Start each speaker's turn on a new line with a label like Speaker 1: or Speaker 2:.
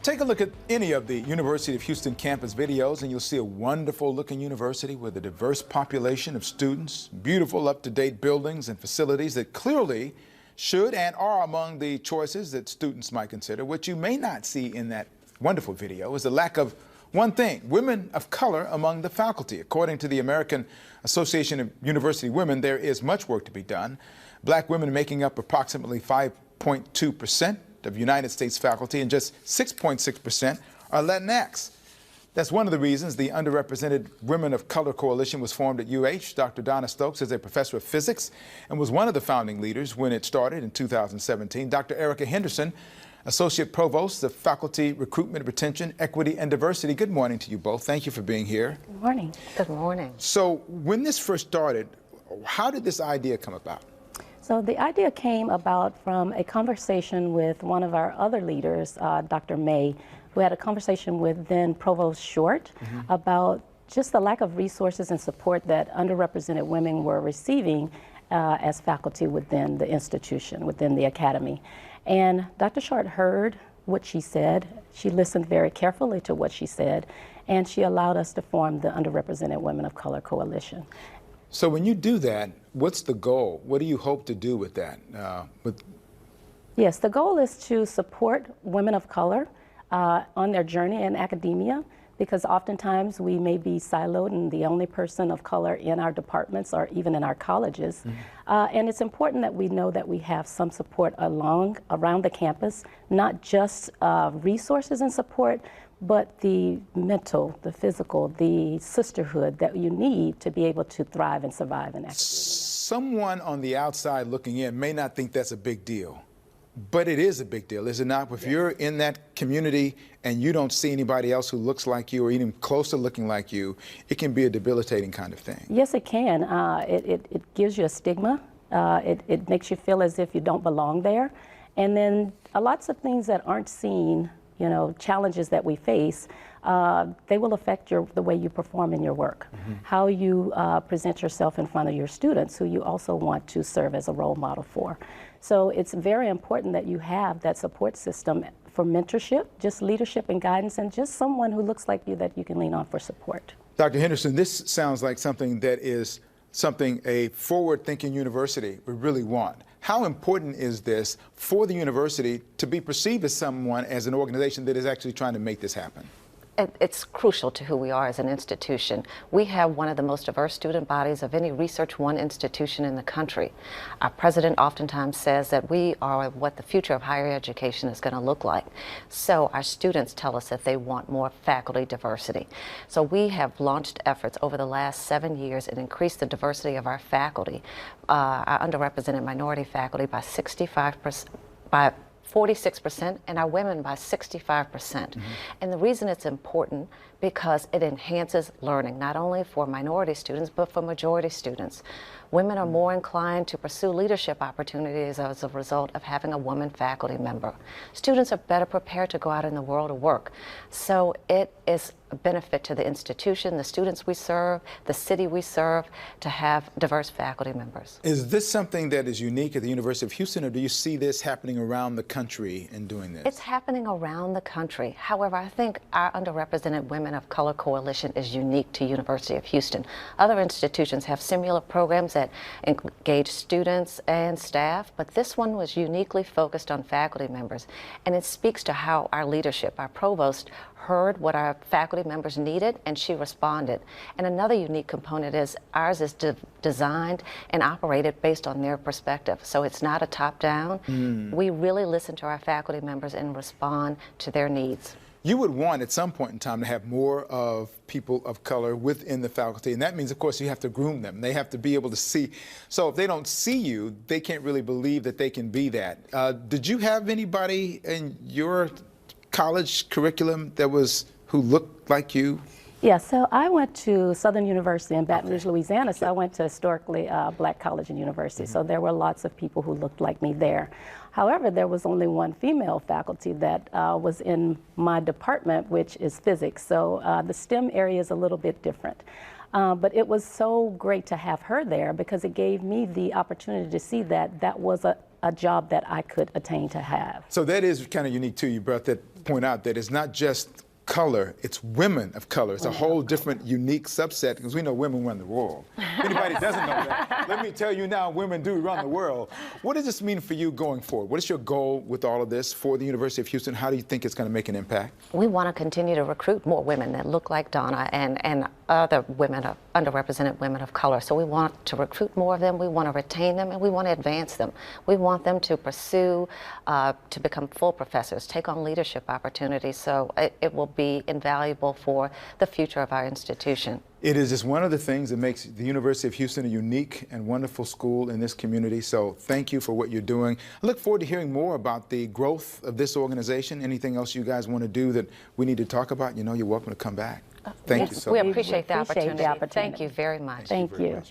Speaker 1: Take a look at any of the University of Houston campus videos and you'll see a wonderful looking university with a diverse population of students, beautiful up-to-date buildings and facilities that clearly should and are among the choices that students might consider. What you may not see in that wonderful video is the lack of one thing: women of color among the faculty. According to the American Association of University Women, there is much work to be done. Black women making up approximately 5.2% of United States faculty, and just 6.6% are Latinx. That's one of the reasons the Underrepresented Women of Color Coalition was formed at UH. Dr. Donna Stokes is a professor of physics and was one of the founding leaders when it started in 2017. Dr. Erica Henderson, Associate Provost of Faculty Recruitment, Retention, Equity, and Diversity. Good morning to you both. Thank you for being here.
Speaker 2: Good morning.
Speaker 3: Good morning.
Speaker 1: So when this first started, how did this idea come about?
Speaker 2: So the idea came about from a conversation with one of our other leaders, Dr. May, who had a conversation with then Provost Short about just the lack of resources and support that underrepresented women were receiving as faculty within the institution, within the academy. And Dr. Short heard what she said. She listened very carefully to what she said, and she allowed us to form the Underrepresented Women of Color Coalition.
Speaker 1: So when you do that, what's the goal? What do you hope to do with that?
Speaker 2: Yes, the goal is to support women of color on their journey in academia, because oftentimes we may be siloed and the only person of color in our departments or even in our colleges. And it's important that we know that we have some support around the campus, not just resources and support, but the mental, the physical, the sisterhood that you need to be able to thrive and survive in academia.
Speaker 1: Someone on the outside looking in may not think that's a big deal, but it is a big deal, is it not? If you're in that community and you don't see anybody else who looks like you or even close to looking like you, it can be a debilitating kind of thing.
Speaker 2: Yes, it can. It gives you a stigma. It makes you feel as if you don't belong there. And then lots of things that aren't seen, you know, challenges that we face, they will affect the way you perform in your work, how you present yourself in front of your students, who you also want to serve as a role model for. So it's very important that you have that support system for mentorship, just leadership and guidance, and just someone who looks like you that you can lean on for support.
Speaker 1: Dr. Henderson, this sounds like something that is something a forward-thinking university would really want. How important is this for the university to be perceived as someone, as an organization that is actually trying to make this happen?
Speaker 3: It's crucial to who we are as an institution. We have one of the most diverse student bodies of any Research One institution in the country. Our president oftentimes says that we are what the future of higher education is going to look like. So our students tell us that they want more faculty diversity. So we have launched efforts over the last 7 years and increased the diversity of our faculty, our underrepresented minority faculty by 46%, and our women by 65%. And the reason it's important, because it enhances learning, not only for minority students, but for majority students. Women are more inclined to pursue leadership opportunities as a result of having a woman faculty member. Students are better prepared to go out in the world of work. So it is a benefit to the institution, the students we serve, the city we serve, to have diverse faculty members.
Speaker 1: Is this something that is unique at the University of Houston, or do you see this happening around the country in doing this?
Speaker 3: It's happening around the country. However, I think our Underrepresented Women of Color Coalition is unique to University of Houston. Other institutions have similar programs that engage students and staff, but this one was uniquely focused on faculty members. And it speaks to how our leadership, our provost, heard what our faculty members needed, and she responded. And another unique component is ours is designed and operated based on their perspective. So it's not a top-down. We really listen to our faculty members and respond to their needs.
Speaker 1: You would want at some point in time to have more of people of color within the faculty, and that means, of course, you have to groom them. They have to be able to see. So if they don't see you, they can't really believe that they can be that. Did you have anybody in your college curriculum who looked like you?
Speaker 2: Yeah, so I went to Southern University in Baton Rouge, Louisiana, so I went to a historically black college and university, so there were lots of people who looked like me there. However, there was only one female faculty that was in my department, which is physics, so the STEM area is a little bit different. But it was so great to have her there, because it gave me the opportunity to see that that was a job that I could attain to have.
Speaker 1: So that is kind of unique too. You brought that point out that it's not just color, it's women of color. It's a whole different, unique subset, because we know women run the world. If anybody doesn't know that, let me tell you now, women do run the world. What does this mean for you going forward? What is your goal with all of this for the University of Houston? How do you think it's going to make an impact?
Speaker 3: We want to continue to recruit more women that look like Donna and other women, underrepresented women of color. So we want to recruit more of them, we want to retain them, and we want to advance them. We want them to pursue, to become full professors, take on leadership opportunities. So it will be invaluable for the future of our institution.
Speaker 1: It is just one of the things that makes the University of Houston a unique and wonderful school in this community. So thank you for what you're doing. I look forward to hearing more about the growth of this organization. Anything else you guys want to do that we need to talk about, you know, you're welcome to come back. Thank you so much.
Speaker 3: We appreciate the opportunity.
Speaker 2: the opportunity.
Speaker 3: Thank you very much.
Speaker 2: Thank you.